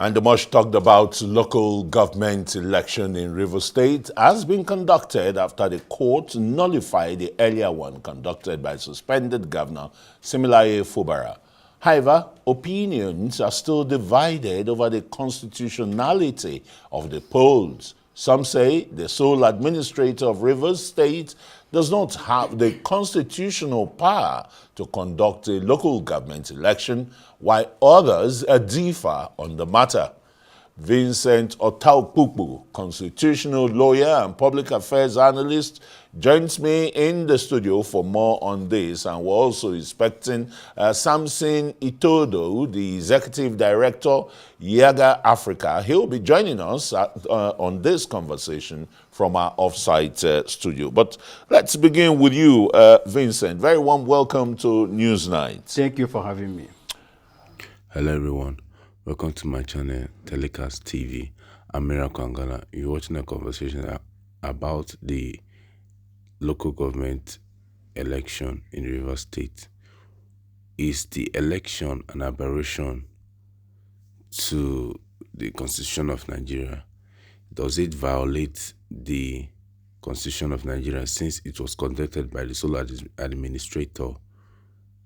And the much talked about local government election in Rivers State has been conducted after the court nullified the earlier one conducted by suspended Governor Similaye Fubara. However, opinions are still divided over the constitutionality of the polls. Some say the sole administrator of Rivers State does not have the constitutional power to conduct a local government election, while others differ on the matter. Vincent Otaukpukpu, constitutional lawyer and public affairs analyst, joins me in the studio for more on this, and we're also expecting Samson Itodo, the executive director, Yaga Africa. He'll be joining us on this conversation from our offsite studio. But let's begin with you, Vincent. Very warm welcome to Newsnight. Thank you for having me. Hello everyone, welcome to my channel Telecast TV. I'm Miracle Angala. You're watching a conversation about the local government election in Rivers State. Is the election an aberration to the Constitution of Nigeria? Does it violate the Constitution of Nigeria since it was conducted by the sole administrator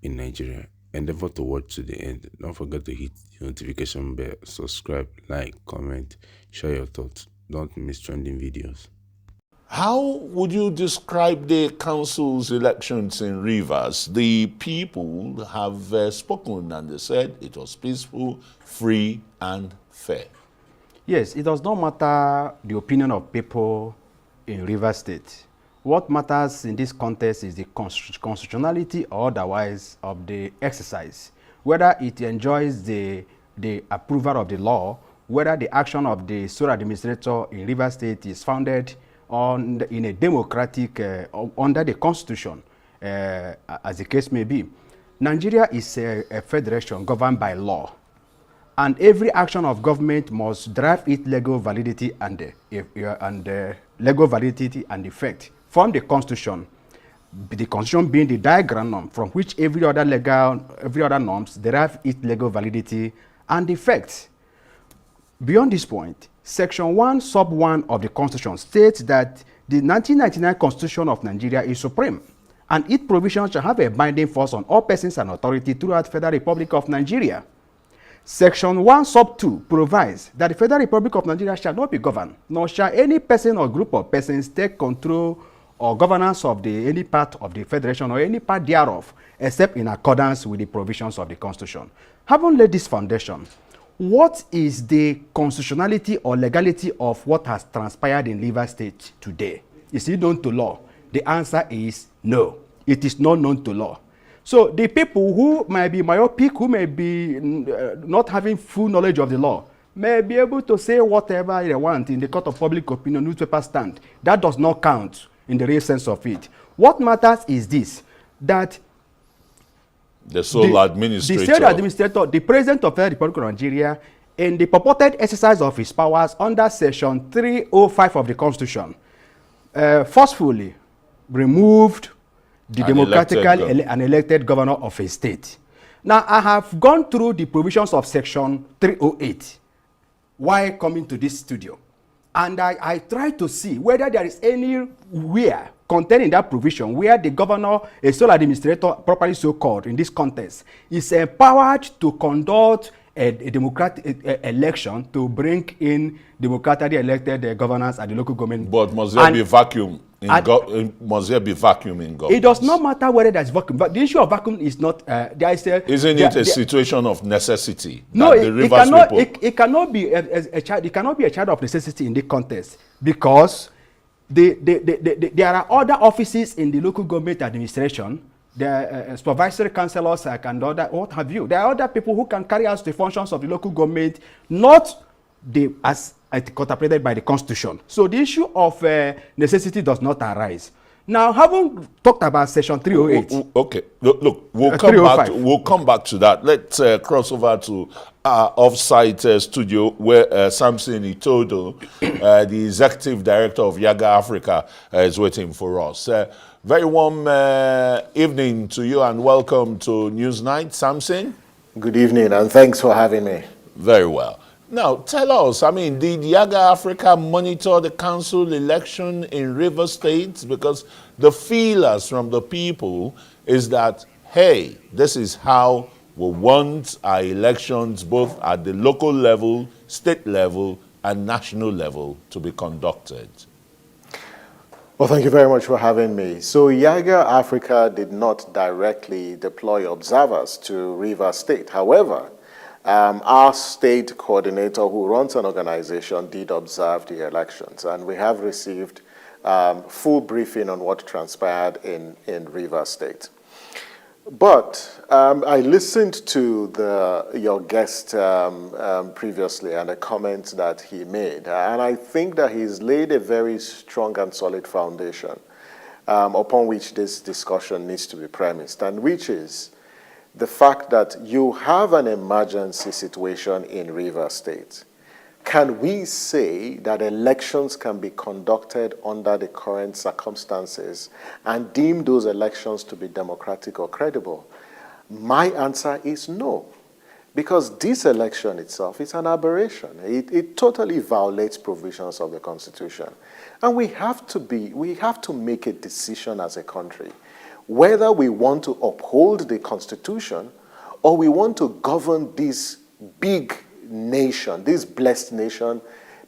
in Nigeria? Endeavor to watch to the end. Don't forget to hit the notification bell, subscribe, like, comment, share your thoughts. Don't miss trending videos. How would you describe the council's elections in Rivers? The people have spoken and they said it was peaceful, free, and fair. Yes, it does not matter the opinion of people in Rivers State. What matters in this contest is the constitutionality or otherwise of the exercise, whether it enjoys the approval of the law, whether the action of the sole administrator in Rivers State is founded in a democratic, under the Constitution, as the case may be. Nigeria is a federation governed by law, and every action of government must drive its legal validity and legal validity and effect from the Constitution. The Constitution being the diagram norm from which every other norms derive its legal validity and effect. Beyond this point, Section 1, Sub 1 of the Constitution states that the 1999 Constitution of Nigeria is supreme, and its provisions shall have a binding force on all persons and authority throughout the Federal Republic of Nigeria. Section 1, Sub 2 provides that the Federal Republic of Nigeria shall not be governed, nor shall any person or group of persons take control or governance of any part of the Federation or any part thereof, except in accordance with the provisions of the Constitution. Having laid this foundation, what is the constitutionality or legality of what has transpired in Rivers State today? Is it known to law? The answer is no. It is not known to law. So the people who might be myopic, who may be not having full knowledge of the law, may be able to say whatever they want in the court of public opinion, newspaper stand. That does not count in the real sense of it. What matters is this, that the sole administrator, the President of the Republic of Nigeria, in the purported exercise of his powers under Section 305 of the Constitution, forcefully removed the democratically elected governor of a state. Now, I have gone through the provisions of Section 308 while coming to this studio, and I tried to see whether there is anywhere contained in that provision where the governor, a sole administrator, properly so called in this context, is empowered to conduct a democratic election to bring in democratically elected governors at the local government. But must there be vacuum? Must there be vacuum in government? It does not matter whether there's vacuum, but the issue of vacuum is not. Isn't it a situation of necessity? No, it cannot be a child. It cannot be a child of necessity in this context, because there are other offices in the local government administration. The supervisory councillors and other, what have you. There are other people who can carry out the functions of the local government, not as contemplated by the Constitution. So the issue of necessity does not arise. Now, having talked about Section 308. Okay, look, we'll come back to that. Let's cross over to our off-site studio where Samson Itodo, the executive director of Yaga Africa, is waiting for us. Very warm evening to you and welcome to Newsnight, Samson. Good evening and thanks for having me. Very well. Now, tell us, I mean, did Yaga Africa monitor the council election in Rivers State? Because the feelers from the people is that, hey, this is how we want our elections both at the local level, state level, and national level to be conducted. Well, thank you very much for having me. So Yaga Africa did not directly deploy observers to Rivers State. However, our state coordinator who runs an organization did observe the elections, and we have received full briefing on what transpired in Rivers State. But I listened to your guest previously and the comments that he made, and I think that he's laid a very strong and solid foundation upon which this discussion needs to be premised, and which is the fact that you have an emergency situation in Rivers State. Can we say that elections can be conducted under the current circumstances and deem those elections to be democratic or credible? My answer is no, because this election itself is an aberration. It totally violates provisions of the Constitution. And we have to make a decision as a country whether we want to uphold the Constitution or we want to govern this big nation, this blessed nation,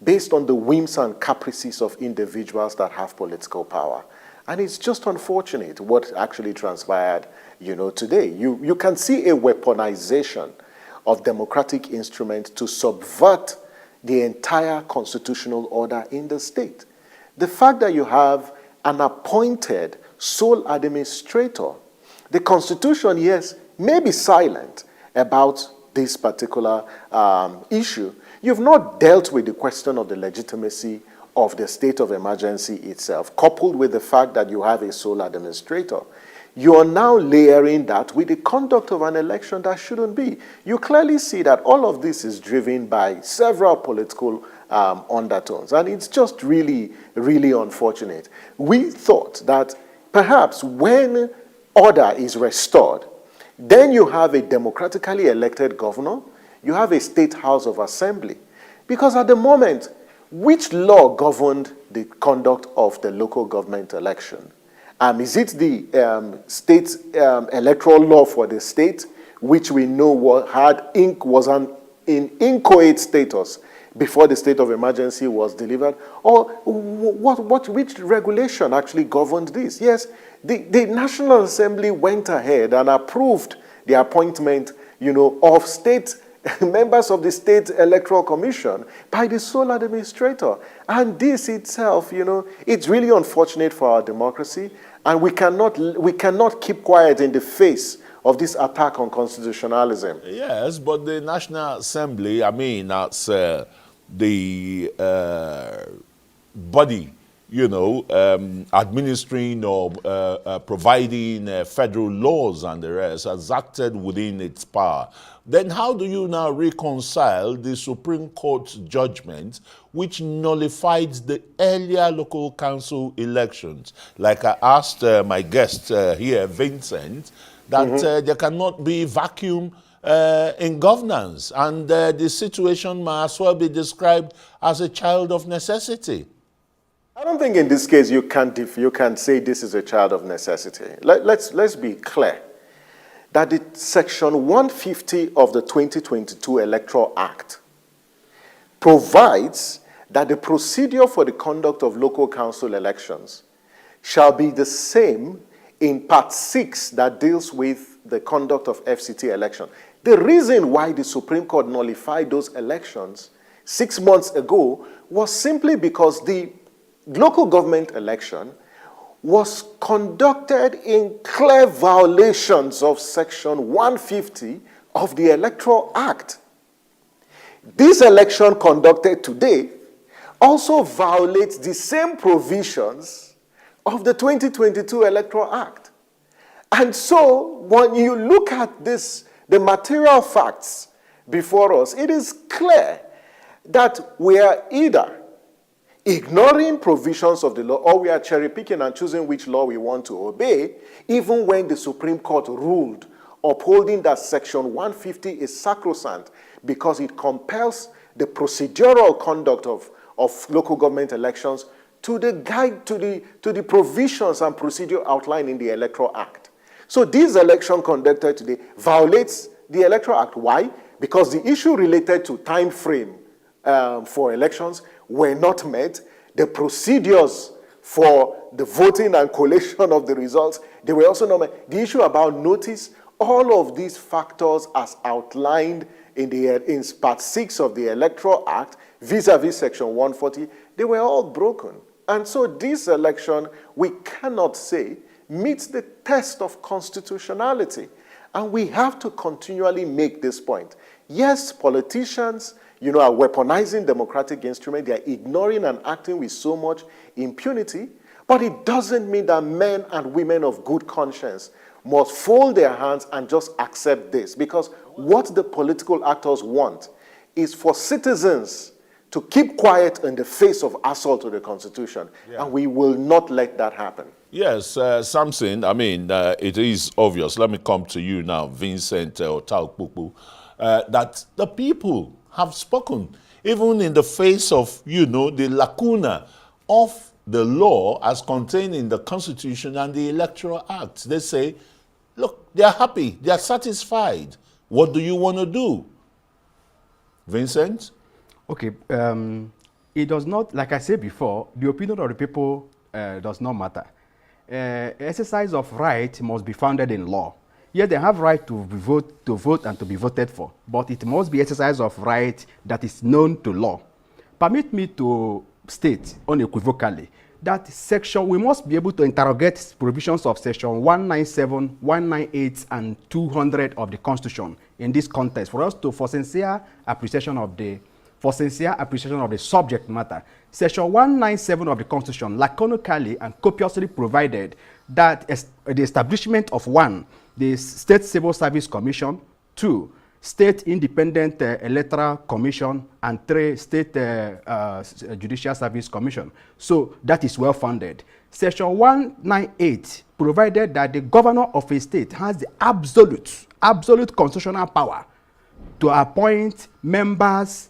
based on the whims and caprices of individuals that have political power. And it's just unfortunate what actually transpired, today. You can see a weaponization of democratic instruments to subvert the entire constitutional order in the state. The fact that you have an appointed sole administrator, the Constitution, yes, may be silent about this particular issue. You've not dealt with the question of the legitimacy of the state of emergency itself, coupled with the fact that you have a sole administrator. You are now layering that with the conduct of an election that shouldn't be. You clearly see that all of this is driven by several political undertones, and it's just really, really unfortunate. We thought that perhaps when order is restored, then you have a democratically elected governor, you have a state house of assembly. Because at the moment, which law governed the conduct of the local government election? Is it the state electoral law for the state, which we know was in inchoate status before the state of emergency was delivered? Or which regulation actually governed this? Yes, the National Assembly went ahead and approved the appointment, of state members of the State Electoral Commission by the sole administrator. And this itself, it's really unfortunate for our democracy, and we cannot keep quiet in the face of this attack on constitutionalism. Yes, but the National Assembly, I mean, that's the body, administering or providing federal laws and the rest, has acted within its power. Then how do you now reconcile the Supreme Court's judgment which nullified the earlier local council elections? Like I asked my guest here, Vincent, that there cannot be vacuum in governance, and the situation might as well be described as a child of necessity. I don't think in this case you can say this is a child of necessity. Let's be clear that the Section 150 of the 2022 Electoral Act provides that the procedure for the conduct of local council elections shall be the same in Part 6 that deals with the conduct of FCT election. The reason why the Supreme Court nullified those elections 6 months ago was simply because the local government election was conducted in clear violations of Section 150 of the Electoral Act. This election conducted today also violates the same provisions of the 2022 Electoral Act. And so, when you look at this, the material facts before us, it is clear that we are either ignoring provisions of the law, or we are cherry-picking and choosing which law we want to obey, even when the Supreme Court ruled, upholding that Section 150 is sacrosanct because it compels the procedural conduct of local government elections to the guide, to the provisions and procedure outlined in the Electoral Act. So this election conducted today violates the Electoral Act. Why? Because the issue related to time frame for elections were not met. The procedures for the voting and collation of the results, they were also not met. The issue about notice, all of these factors as outlined in Part 6 of the Electoral Act, vis-a-vis Section 140, they were all broken. And so this election, we cannot say, meets the test of constitutionality. And we have to continually make this point. Yes, politicians, are weaponizing democratic instruments. They are ignoring and acting with so much impunity. But it doesn't mean that men and women of good conscience must fold their hands and just accept this. Because what the political actors want is for citizens to keep quiet in the face of assault to the Constitution. Yeah. And we will not let that happen. Yes, Samson, it is obvious. Let me come to you now, Vincent Otaokpupu, that the people have spoken, even in the face of, the lacuna of the law as contained in the Constitution and the Electoral Act. They say, look, they are happy, they are satisfied. What do you want to do? Vincent? Okay, it does not, like I said before, the opinion of the people does not matter. Exercise of right must be founded in law. Yes, they have right to vote and to be voted for, but it must be exercise of right that is known to law. Permit me to state unequivocally that we must be able to interrogate provisions of Section 197, 198, and 200 of the Constitution in this context for sincere appreciation of the subject matter. Section 197 of the Constitution laconically and copiously provided that the establishment of 1, the State Civil Service Commission, 2, State Independent Electoral Commission, and 3, State Judicial Service Commission. So that is well founded. Section 198 provided that the governor of a state has the absolute constitutional power to appoint members,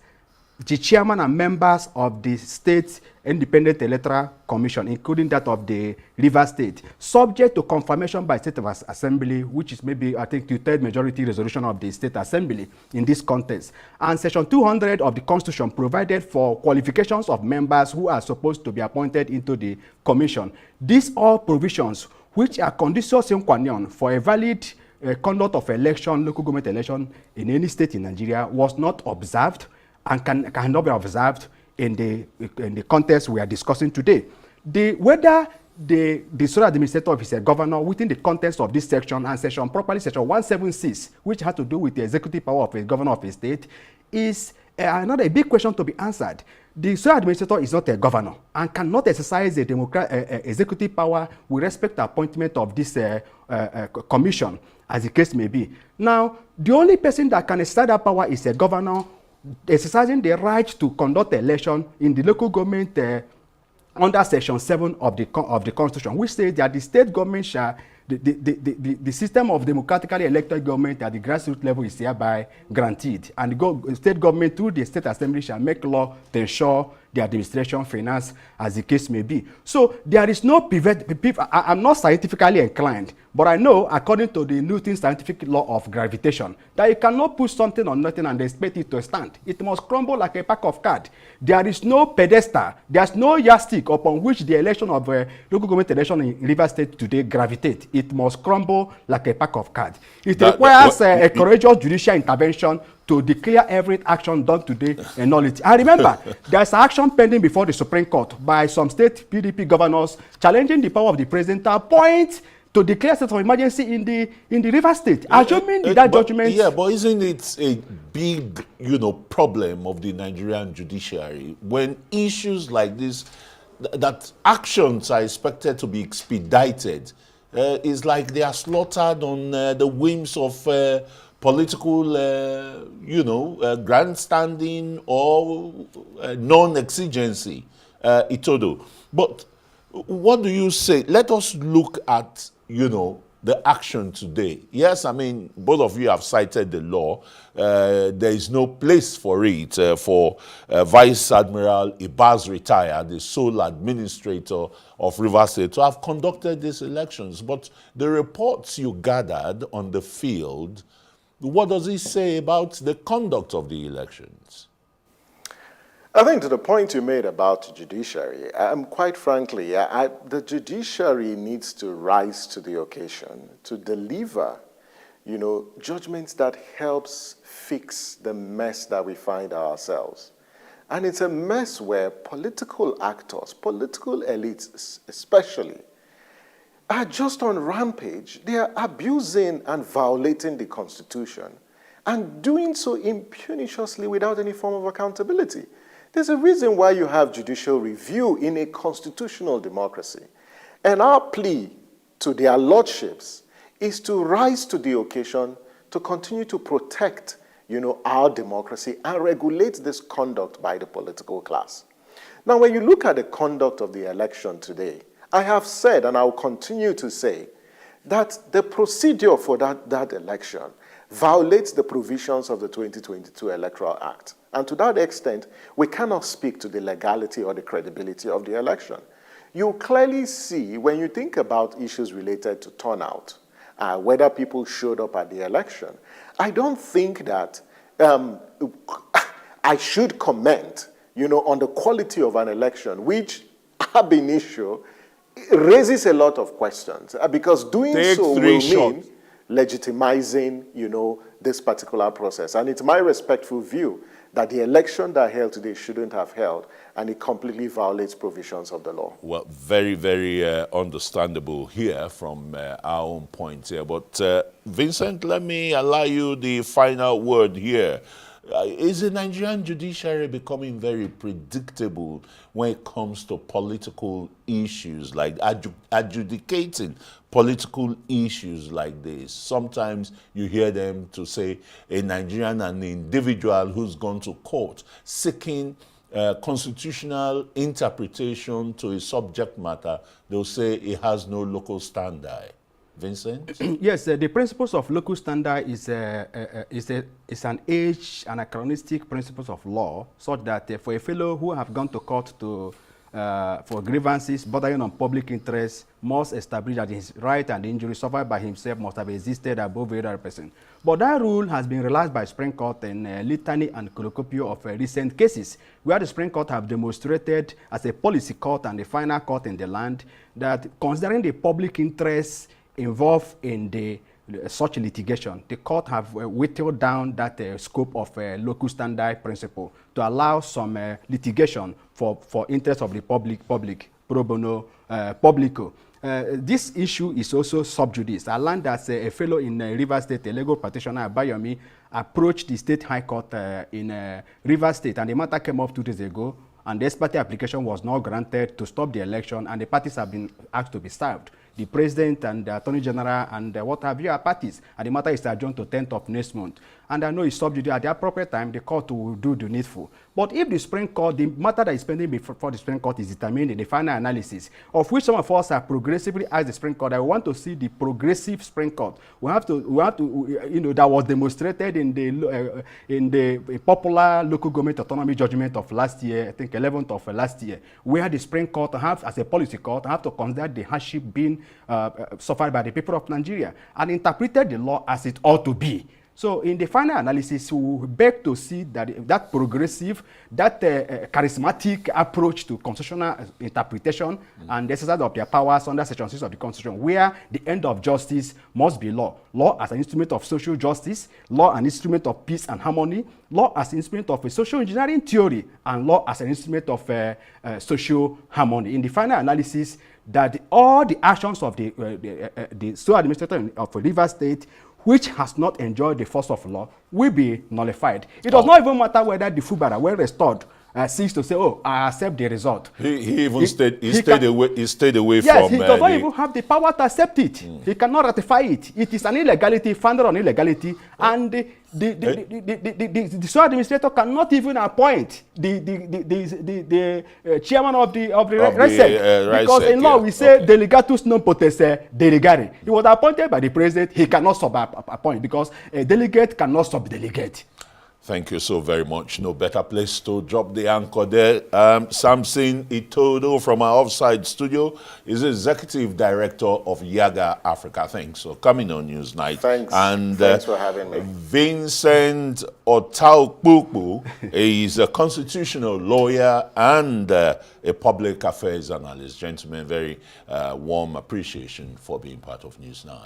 the chairman and members of the State Independent Electoral Commission, including that of the River State, subject to confirmation by State Assembly, which is maybe, I think, the third majority resolution of the State Assembly in this context. And Section 200 of the Constitution provided for qualifications of members who are supposed to be appointed into the commission. These are provisions which are conditio sine qua non for a valid conduct of local government election in any state in Nigeria was not observed and cannot be observed in the context we are discussing today. Whether the sole administrator is a governor within the context of this section and Section 176, which has to do with the executive power of a governor of a state, is another big question to be answered. The sole administrator is not a governor and cannot exercise a executive power with respect to appointment of this commission, as the case may be. Now, the only person that can exercise that power is a governor exercising the right to conduct election in the local government under Section 7 of the Constitution, which says that the state government shall, the system of democratically elected government at the grassroots level is hereby granted, and the state government through the State Assembly shall make law to ensure the administration, finance, as the case may be. So there is no I'm not scientifically inclined, but I know, according to the Newton scientific law of gravitation, that you cannot put something on nothing and expect it to stand. It must crumble like a pack of cards. There is no pedestal, there's no yardstick upon which the election of local government election in River State today gravitate. It must crumble like a pack of cards. It requires a courageous judicial intervention to declare every action done today a nullity. And remember, there's action pending before the Supreme Court by some state PDP governors challenging the power of the president to appoint to declare state of emergency in the River State. Assuming that judgment. Yeah, but isn't it a big, problem of the Nigerian judiciary when issues like this, that actions are expected to be expedited, is like they are slaughtered on the whims of political, grandstanding or non-exigency, Itodo. But what do you say? Let us look at, the action today? Yes, I mean, both of you have cited the law. There is no place for it for Vice Admiral Ibaz retired, the sole administrator of Rivers State, to have conducted these elections. But the reports you gathered on the field, what does it say about the conduct of the elections? I think to the point you made about the judiciary, quite frankly, the judiciary needs to rise to the occasion to deliver, judgments that helps fix the mess that we find ourselves. And it's a mess where political actors, political elites especially, are just on rampage. They are abusing and violating the Constitution and doing so impunitiously without any form of accountability. There's a reason why you have judicial review in a constitutional democracy. And our plea to their lordships is to rise to the occasion to continue to protect, our democracy and regulate this conduct by the political class. Now, when you look at the conduct of the election today, I have said, and I will continue to say, that the procedure for that election violates the provisions of the 2022 Electoral Act. And to that extent, we cannot speak to the legality or the credibility of the election. You clearly see, when you think about issues related to turnout, whether people showed up at the election, I don't think that I should comment, on the quality of an election, which ab initio raises a lot of questions, because doing so will mean legitimizing, this particular process. And it's my respectful view that the election that held today shouldn't have held, and it completely violates provisions of the law. Well, very, very understandable here from our own point here. But Vincent, let me allow you the final word here. Is the Nigerian judiciary becoming very predictable when it comes to political issues, like adjudicating political issues like this? Sometimes you hear them to say a Nigerian, an individual who's gone to court seeking constitutional interpretation to a subject matter, they'll say it has no local standard. Vincent? Yes, the principles of local standard is an age anachronistic principles of law, such that for a fellow who have gone to court for grievances bordering on public interest must establish that his right and injury suffered by himself must have existed above any other person. But that rule has been relaxed by Supreme Court in litany and cornucopia of recent cases, where the Supreme Court have demonstrated as a policy court and the final court in the land that, considering the public interest involved in such litigation, the court have whittled down that scope of local standard principle to allow some litigation for interest of the public pro bono publico. This issue is also sub judice. I learned that a fellow in Rivers State, a legal practitioner, Abayomi, approached the State High Court in Rivers State, and the matter came up 2 days ago, and the ex parte application was not granted to stop the election, and the parties have been asked to be served. The President and the Attorney General and what have you are parties, and the matter is adjourned to 10th of next month. And I know it's sub judice. At the appropriate time, the court will do the needful. But if the Supreme Court, the matter that is pending before the Supreme Court is determined in the final analysis, of which some of us are progressively asked the Supreme Court, I want to see the progressive Supreme Court. We have to, that was demonstrated in the popular local government autonomy judgment of last year, I think 11th of last year, where the Supreme Court have, as a policy court, have to consider the hardship being suffered by the people of Nigeria and interpreted the law as it ought to be. So in the final analysis, we beg to see that progressive, that charismatic approach to constitutional interpretation and the exercise of their powers under Section 6 of the Constitution, where the end of justice must be law. Law as an instrument of social justice, law an instrument of peace and harmony, law as an instrument of a social engineering theory, and law as an instrument of social harmony. In the final analysis, that all the actions of the sole administrator of Rivers State, which has not enjoyed the force of law, will be nullified. It does not even matter whether the Fubara were restored cease to say, oh, I accept the result. He even stayed away Yes, from he does not even have the power to accept it. He cannot ratify it. It is an illegality, founded on illegality, and the sole administrator cannot even appoint the chairman of the RISEC, because in law we say delegatus non potesse delegare. He was appointed by the president. He cannot sub-appoint because a delegate cannot sub-delegate. Thank you so very much. No better place to drop the anchor there. Samson Itodo from our offside studio is Executive Director of Yaga Africa. Thanks for coming on Newsnight. Thanks. And thanks for having me. Vincent Otaukpukpu is a constitutional lawyer and a public affairs analyst. Gentlemen, very warm appreciation for being part of News 9.